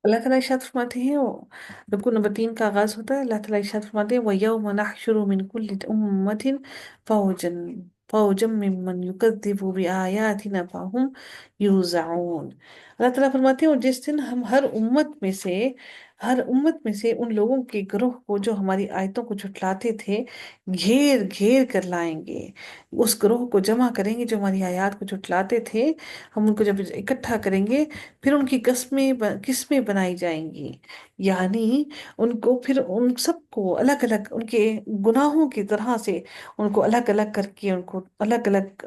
اللہ تعالیٰ ارشاد فرماتے ہیں رکوع نمبر 3 کا آغاز ہوتا ہے، اللہ تعالیٰ ارشاد فرماتے ہیں وَيَوْمَ نَحْشُرُ مِنْ كُلِّ أُمَّةٍ فَوْجًا مِّمَّنْ يُكَذِّبُ بِآيَاتِنَا فَهُمْ يُوزَعُونَ۔ اللہ تعالیٰ فرماتے ہیں اور جس دن ہم ہر امت میں سے ان لوگوں کے گروہ کو جو ہماری آیتوں کو جھٹلاتے تھے گھیر گھیر کر لائیں گے، اس گروہ کو جمع کریں گے جو ہماری آیات کو جھٹلاتے تھے، ہم ان کو جب اکٹھا کریں گے پھر ان کی قسمیں بنائی جائیں گی، یعنی ان کو پھر ان سب کو الگ الگ ان کے گناہوں کی طرح سے ان کو الگ الگ کر کے ان کو الگ الگ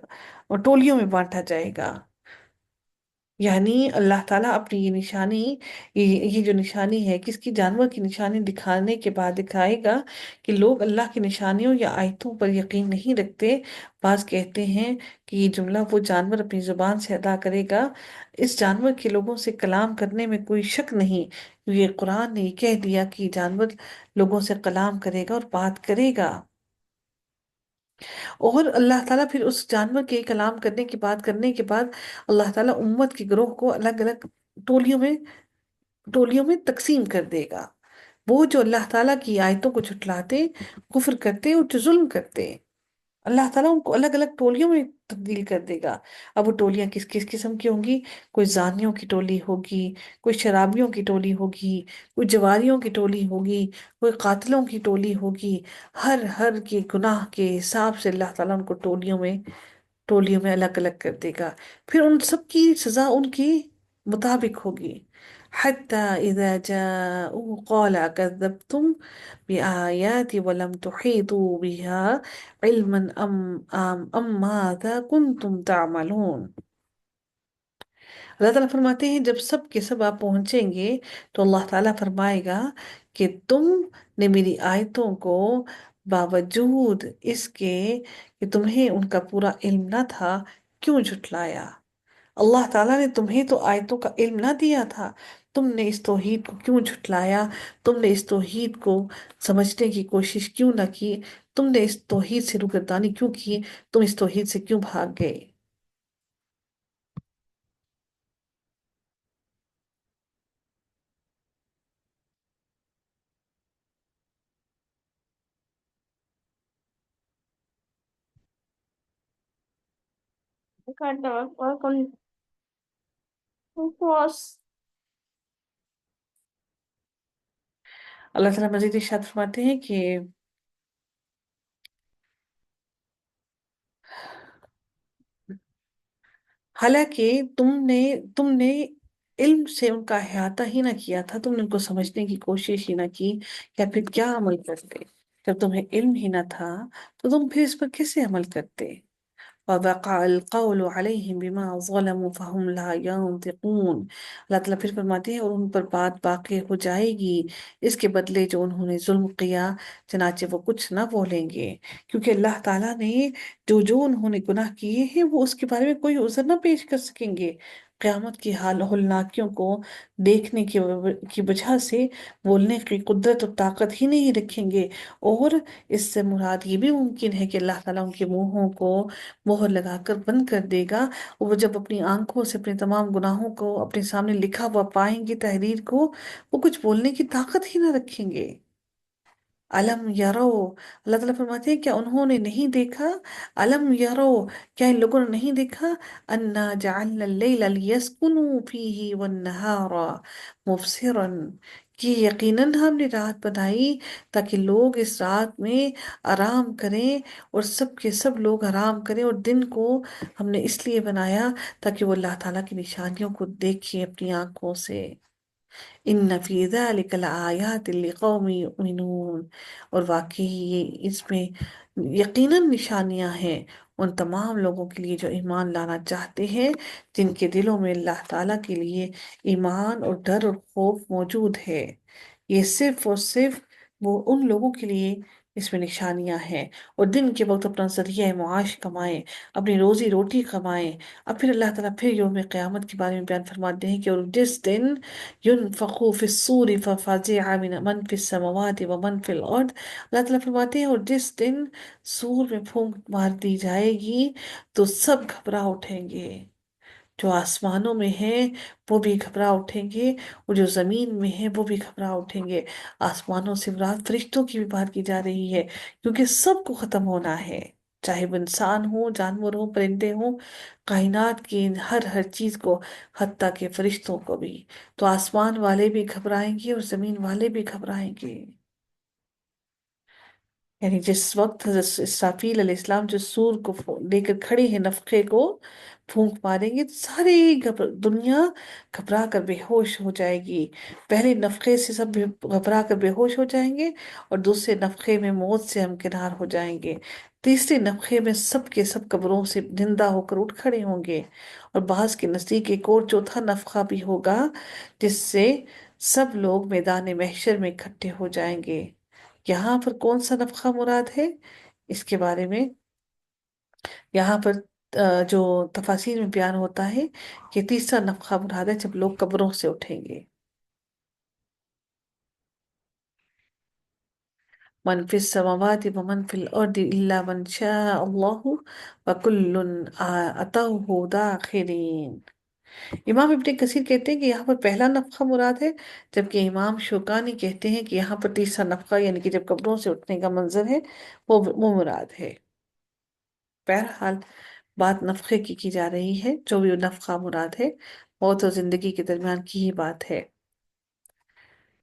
ٹولیوں میں بانٹا جائے گا۔ یعنی اللہ تعالیٰ اپنی یہ نشانی، یہ جو نشانی ہے کس کی، جانور کی نشانی دکھانے کے بعد دکھائے گا کہ لوگ اللہ کی نشانیوں یا آیتوں پر یقین نہیں رکھتے۔ بعض کہتے ہیں کہ یہ جملہ وہ جانور اپنی زبان سے ادا کرے گا، اس جانور کے لوگوں سے کلام کرنے میں کوئی شک نہیں، یہ قرآن نے یہ کہہ دیا کہ یہ جانور لوگوں سے کلام کرے گا اور بات کرے گا۔ اور اللہ تعالیٰ پھر اس جانور کے کلام کرنے کی بات کرنے کے بعد اللہ تعالیٰ امت کے گروہ کو الگ الگ ٹولیوں میں ٹولیوں میں تقسیم کر دے گا، وہ جو اللہ تعالیٰ کی آیتوں کو جھٹلاتے، کفر کرتے اور جو ظلم کرتے، اللہ تعالیٰ ان کو الگ الگ ٹولیوں میں تبدیل کر دے گا۔ اب وہ ٹولیاں کس کس قسم کی ہوں گی؟ کوئی زانیوں کی ٹولی ہوگی، کوئی شرابیوں کی ٹولی ہوگی، کوئی جواریوں کی ٹولی ہوگی، کوئی قاتلوں کی ٹولی ہوگی۔ ہر ہر کے گناہ کے حساب سے اللہ تعالیٰ ان کو ٹولیوں میں الگ الگ کر دے گا، پھر ان سب کی سزا ان کی مطابق ہوگی۔ حتی اذا جاءوا قال اکذبتم بآیاتی ولم تحیطوا بها علما ام ماذا کنتم تعملون۔ اللہ تعالیٰ فرماتے ہیں جب سب کے سب آپ پہنچیں گے تو اللہ تعالیٰ فرمائے گا کہ تم نے میری آیتوں کو باوجود اس کے کہ تمہیں ان کا پورا علم نہ تھا کیوں جھٹلایا؟ اللہ تعالیٰ نے تمہیں تو آیتوں کا علم نہ دیا تھا، تم نے اس توحید کو کیوں جھٹلایا؟ تم نے اس توحید کو سمجھنے کی کوشش کیوں نہ کی؟ تم نے اس توحید سے روگردانی کیوں کی؟ تم اس توحید سے کیوں بھاگ گئے؟ اللہ تعالیٰ مزید ارشاد فرماتے ہیں کہ حالانکہ تم نے علم سے ان کا احاطہ ہی نہ کیا تھا، تم نے ان کو سمجھنے کی کوشش ہی نہ کی، یا پھر کیا عمل کرتے؟ جب تمہیں علم ہی نہ تھا تو تم پھر اس پر کیسے عمل کرتے؟ وَوَقَعَ الْقَوْلُ عَلَيْهِمْ بِمَا ظَلَمُوا فَهُمْ لَا يَنطِقُونَ۔ اللہ تعالیٰ پھر فرماتے ہیں اور ان پر بات واقع ہو جائے گی اس کے بدلے جو انہوں نے ظلم کیا، چنانچہ وہ کچھ نہ بولیں گے، کیونکہ اللہ تعالیٰ نے جو جو انہوں نے گناہ کیے ہیں وہ اس کے بارے میں کوئی عذر نہ پیش کر سکیں گے۔ قیامت کی حال ہولناکیوں کو دیکھنے کی وجہ سے بولنے کی قدرت اور طاقت ہی نہیں رکھیں گے، اور اس سے مراد یہ بھی ممکن ہے کہ اللہ تعالیٰ ان کے منہوں کو مہر لگا کر بند کر دے گا، اور وہ جب اپنی آنکھوں سے اپنے تمام گناہوں کو اپنے سامنے لکھا ہوا پائیں گے تحریر کو، وہ کچھ بولنے کی طاقت ہی نہ رکھیں گے۔ علم یرو، اللہ تعالیٰ فرماتے ہیں کیا انہوں نے نہیں دیکھا؟ علم یرو، کیا ان لوگوں نے نہیں دیکھا؟ انا جعلنا اللیل لیسکنوا فیہ والنہار مبصرا، کہ یقیناً ہم نے رات بنائی تاکہ لوگ اس رات میں آرام کریں اور سب کے سب لوگ آرام کریں، اور دن کو ہم نے اس لیے بنایا تاکہ وہ اللہ تعالیٰ کی نشانیوں کو دیکھیں اپنی آنکھوں سے۔ ان فی ذلک لآیات لقوم یؤمنون، اور واقعی اس میں یقیناً نشانیاں ہیں ان تمام لوگوں کے لیے جو ایمان لانا چاہتے ہیں، جن کے دلوں میں اللہ تعالیٰ کے لیے ایمان اور ڈر اور خوف موجود ہے۔ یہ صرف اور صرف وہ ان لوگوں کے لیے اس میں نشانیاں ہیں، اور دن کے وقت اپنا ذریعہ معاش کمائیں، اپنی روزی روٹی کمائیں۔ اب پھر اللہ تعالیٰ پھر یوم قیامت کے بارے میں بیان فرماتے ہیں کہ اور جس دن ينفخ في الصور ففزع من في السماوات ومن في الارض، اللہ تعالیٰ فرماتے ہیں اور جس دن سور میں پھونک مار دی جائے گی تو سب گھبرا اٹھیں گے، جو آسمانوں میں ہیں وہ بھی گھبرا اٹھیں گے، اور جو زمین میں ہیں وہ بھی گھبرا اٹھیں گے۔ آسمانوں سے مراد فرشتوں کی بھی بات کی جا رہی ہے، کیونکہ سب کو ختم ہونا ہے، چاہے وہ انسان ہو، جانور ہو، پرندے ہوں، کائنات کی ہر چیز کو، حتیٰ کہ فرشتوں کو بھی۔ تو آسمان والے بھی گھبرائیں گے اور زمین والے بھی گھبرائیں گے۔ یعنی جس وقت حضرت اسرافیل علیہ السلام جو سور کو لے کر کھڑے ہیں، نفخے کو پھونک ماریں گے، تو ساری دنیا گھبرا کر بے ہوش ہو جائے گی۔ پہلے نفخے سے سب گھبرا کر بے ہوش ہو جائیں گے، اور دوسرے نفخے میں موت سے ہمکنار ہو جائیں گے۔ تیسرے نفخے میں سب کے سب قبروں سے زندہ ہو کر اٹھ کھڑے ہوں گے، اور بعض کے نزدیک ایک اور چوتھا نفخہ بھی ہوگا، جس سے سب لوگ میدان محشر میں اکٹھے ہو جائیں گے۔ یہاں پر کون سا نفخہ مراد ہے، اس کے بارے میں یہاں پر جو تفاسیر میں بیان ہوتا ہے کہ تیسرا نفخہ مراد ہے جب لوگ قبروں سے اٹھیں گے۔ من فی السماوات ومن فی الارض الا من شاء اللہ وکل اتوہ داخرین۔ امام ابن کثیر کہتے ہیں کہ یہاں پر پہلا نفخہ مراد ہے، جبکہ امام شوکانی کہتے ہیں کہ یہاں پر تیسرا نفخہ، یعنی کہ جب قبروں سے اٹھنے کا منظر ہے، وہ مراد ہے۔ بہرحال بات نفخے کی جا رہی ہے، جو بھی نفخہ مراد ہے موت اور زندگی کے درمیان کی ہی بات ہے۔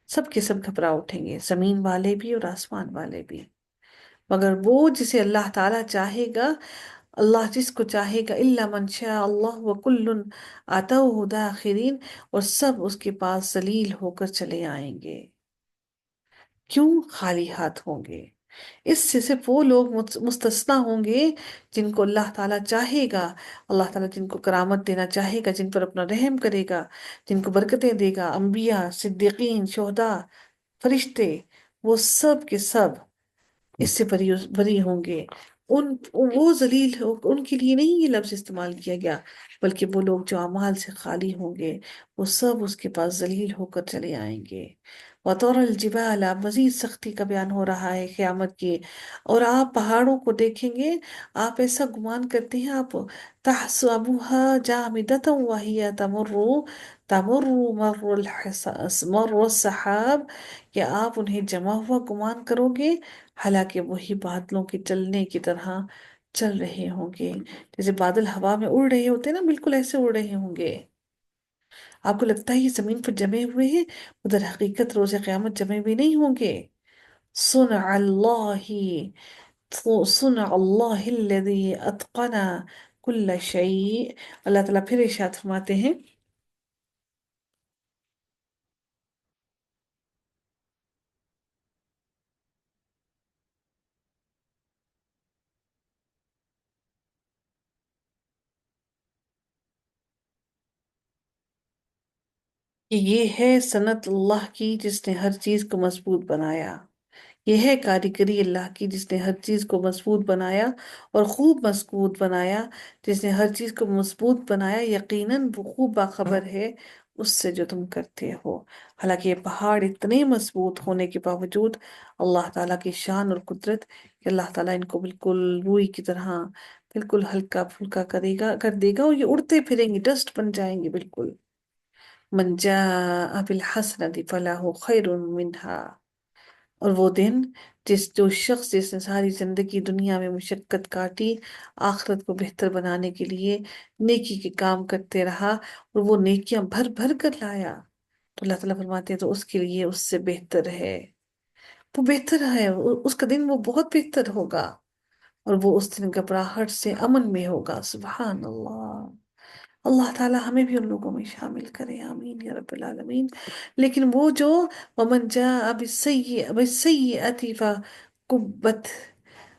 سب کے سب گھبرا اٹھیں گے، زمین والے بھی اور آسمان والے بھی، مگر وہ جسے اللہ تعالیٰ چاہے گا، اللہ جس کو چاہے گا، الا من شاء اللہ وکل اتوہ داخرین، اور سب اس کے پاس ذلیل ہو کر چلے آئیں گے۔ کیوں خالی ہاتھ ہوں گے؟ اس سے صرف وہ لوگ مستثنا ہوں گے جن کو اللہ تعالیٰ چاہے گا، اللہ تعالیٰ جن کو کرامت دینا چاہے گا، جن پر اپنا رحم کرے گا، جن کو برکتیں دے گا، انبیاء، صدیقین، شہداء، فرشتے، وہ سب کے سب اس سے بری ہوں گے۔ وہ ذلیل ان کے لیے نہیں یہ لفظ استعمال کیا گیا، بلکہ وہ لوگ جو اعمال سے خالی ہوں گے وہ سب اس کے پاس ذلیل ہو کر چلے آئیں گے۔ وَتَرَى الْجِبَالَ، مزید سختی کا بیان ہو رہا ہے قیامت کی، اور آپ پہاڑوں کو دیکھیں گے، آپ ایسا گمان کرتے ہیں، آپ تَحْسَبُهَا جَامِدَةً وَهِيَ تَمُرُّ مَرَّ السَّحَابِ، کہ آپ انہیں جمع ہوا گمان کرو گے، حالانکہ وہی بادلوں کے چلنے کی طرح چل رہے ہوں گے۔ جیسے بادل ہوا میں اڑ رہے ہوتے ہیں نا، بالکل ایسے اڑ رہے ہوں گے۔ آپ کو لگتا ہے یہ زمین پر جمے ہوئے ہیں، ادھر حقیقت روز قیامت جمے ہوئے نہیں ہوں گے۔ صنع اللہ، صنع اللہ الذی اتقن کل شیء۔ اللہ تعالیٰ پھر ارشاد فرماتے ہیں کہ یہ ہے صنعت اللہ کی جس نے ہر چیز کو مضبوط بنایا، یہ ہے کاریگری اللہ کی جس نے ہر چیز کو مضبوط بنایا اور خوب مضبوط بنایا۔ جس نے ہر چیز کو مضبوط بنایا، یقیناً وہ خوب باخبر ہے اس سے جو تم کرتے ہو۔ حالانکہ یہ پہاڑ اتنے مضبوط ہونے کے باوجود اللہ تعالیٰ کی شان اور قدرت، کہ اللہ تعالیٰ ان کو بالکل روئی کی طرح بالکل ہلکا پھلکا کر دے گا، اور یہ اڑتے پھریں گے، ڈسٹ بن جائیں گے بالکل۔ من جاء بالحسنة فله خیر منها، اور وہ دن جو شخص جس نے ساری زندگی دنیا میں مشقت کاٹی، آخرت کو بہتر بنانے کے لیے نیکی کے کام کرتے رہا، اور وہ نیکیاں بھر بھر کر لایا، تو اللہ تعالیٰ فرماتے ہیں تو اس کے لیے اس سے بہتر ہے، وہ بہتر ہے، اس کا دن وہ بہت بہتر ہوگا، اور وہ اس دن گھبراہٹ سے امن میں ہوگا۔ سبحان اللہ، اللہ تعالیٰ ہمیں بھی ان لوگوں میں شامل کرے، آمین یا رب العالمین۔ لیکن وہ جو ومن جاء بالسیئۃ فکبت،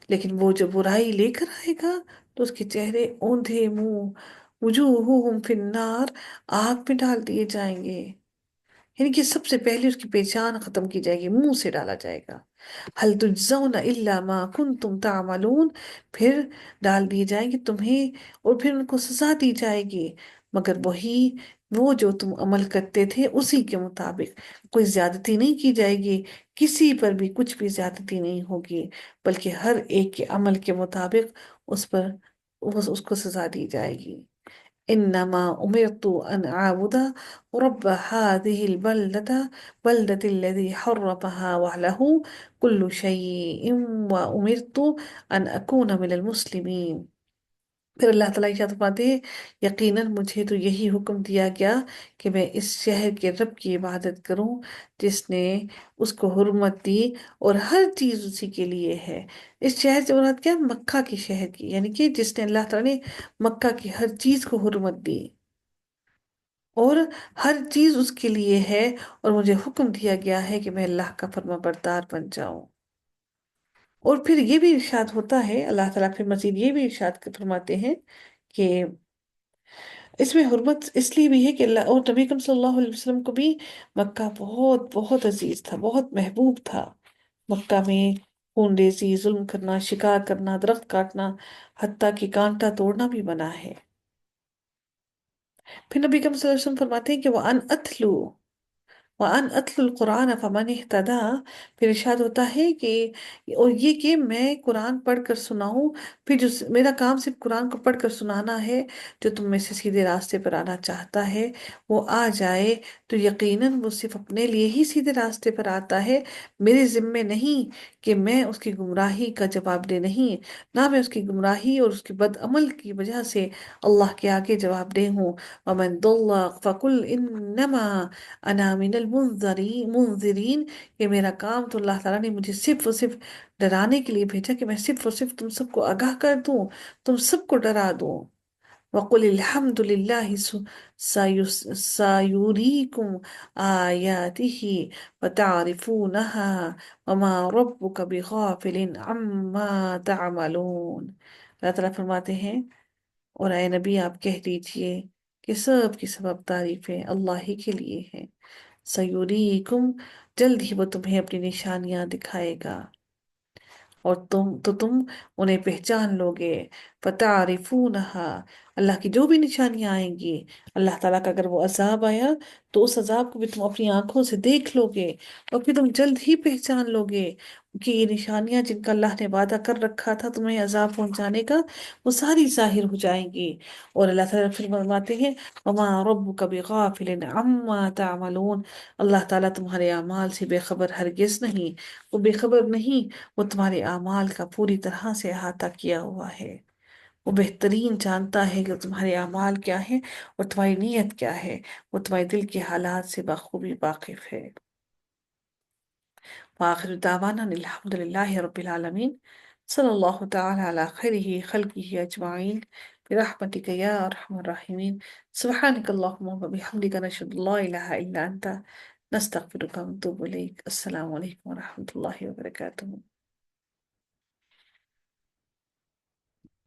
لیکن وہ جو برائی لے کر آئے گا تو اس کے چہرے اوندھے منہ، وجوہہم فی النار، آگ میں ڈال دیے جائیں گے، یعنی کہ سب سے پہلے اس کی پہچان ختم کی جائے گی، منہ سے ڈالا جائے گا۔ هل تجزون الا ما کنتم تعملون، پھر ڈال دیے جائیں گے تمہیں، اور پھر ان کو سزا دی جائے گی مگر وہ جو تم عمل کرتے تھے اسی کے مطابق۔ کوئی زیادتی نہیں کی جائے گی، کسی پر بھی کچھ بھی زیادتی نہیں ہوگی، بلکہ ہر ایک کے عمل کے مطابق اس پر اس کو سزا دی جائے گی۔ انما امرت ان اعبد رب هذه بلدة الذي حرمها وله كل شيء وامرت ان اكون من المسلمين. پھر اللہ تعالیٰ ارشاد فرماتے ہیں یقیناً مجھے تو یہی حکم دیا گیا کہ میں اس شہر کے رب کی عبادت کروں جس نے اس کو حرمت دی اور ہر چیز اسی کے لیے ہے۔ اس شہر سے مراد کیا؟ مکہ کے شہر کی، یعنی کہ جس نے اللہ تعالیٰ نے مکہ کی ہر چیز کو حرمت دی اور ہر چیز اس کے لیے ہے، اور مجھے حکم دیا گیا ہے کہ میں اللہ کا فرما بردار بن جاؤں۔ اور پھر یہ بھی ارشاد ہوتا ہے، اللہ تعالیٰ پھر مزید یہ بھی ارشاد فرماتے ہیں کہ اس میں حرمت اس لیے بھی ہے کہ اللہ اور نبی اکرم صلی اللہ علیہ وسلم کو بھی مکہ بہت بہت عزیز تھا، بہت محبوب تھا۔ مکہ میں خون ریزی، ظلم کرنا، شکار کرنا، درخت کاٹنا، حتیٰ کہ کانٹا توڑنا بھی منع ہے۔ پھر نبی اکرم صلی اللہ علیہ وسلم فرماتے ہیں کہ وَأَنْ أَتْلُو وَأَنْ أَتْلُو الْقُرْآنَ فَمَنِ اهْتَدَىٰ، پھر ارشاد ہوتا ہے کہ اور یہ کہ میں قرآن پڑھ کر سناؤں، پھر جو میرا کام صرف قرآن کو پڑھ کر سنانا ہے، جو تم میں سے سیدھے راستے پر آنا چاہتا ہے وہ آ جائے، تو یقیناً وہ صرف اپنے لیے ہی سیدھے راستے پر آتا ہے، میرے ذمے نہیں کہ میں اس کی گمراہی کا جواب دے، نہیں، نہ میں اس کی گمراہی اور اس کی بد عمل کی وجہ سے اللہ کے آگے جواب دہ ہوں۔ وَمَن ضَلَّ فَقُلْ إِنَّمَا انا من المنذرین، کہ میرا کام تو اللہ تعالیٰ نے مجھے صرف اور صرف ڈرانے کے لیے بھیجا کہ میں صرف اور صرف تم سب کو آگاہ کر دوں، تم سب کو ڈرا دوں۔ وَقُلِ الْحَمْدُ لِلَّهِ سَيُرِيكُمْ آيَاتِهِ فَتَعْرِفُونَهَا وَمَا رَبُّكَ بِغَافِلٍ عَمَّا تَعْمَلُونَ۔ اللہ تعالیٰ فرماتے ہیں اور اے نبی آپ کہہ دیجئے کہ سب کی سبب تعریفیں اللہ ہی کے لیے ہیں۔ سیوریکم، جلد ہی وہ تمہیں اپنی نشانیاں دکھائے گا اور تم انہیں پہچان لوگے۔ فتعرفونہا، اللہ کی جو بھی نشانیاں آئیں گی، اللہ تعالیٰ کا اگر وہ عذاب آیا تو اس عذاب کو بھی تم اپنی آنکھوں سے دیکھ لوگے، اور پھر تم جلد ہی پہچان لوگے کہ یہ نشانیاں جن کا اللہ نے وعدہ کر رکھا تھا تمہیں عذاب پہنچانے کا، وہ ساری ظاہر ہو جائیں گی۔ اور اللہ تعالیٰ پھر فرماتے ہیں وَمَا رَبُّكَ بِغَافِلٍ عَمَّا تَعْمَلُونَ، اللہ تعالیٰ تمہارے اعمال سے بے خبر ہرگز نہیں، وہ بے خبر نہیں، وہ تمہارے اعمال کا پوری طرح سے احاطہ کیا ہوا ہے، وہ بہترین جانتا ہے کہ تمہارے اعمال کیا ہیں اور تمہاری نیت کیا ہے، وہ تمہارے دل کے حالات سے بخوبی واقف ہے۔ وآخر دعوانا الحمد للہ رب العالمین، صلی اللہ تعالی علی خیرہ خلقہ اجمعین برحمتک یا ارحم الراحمین، سبحانک اللہم وبحمدک نشہد ان لا الہ الا انت نستغفرک ونتوب الیک۔ السلام علیکم ورحمۃ اللہ وبرکاتہ۔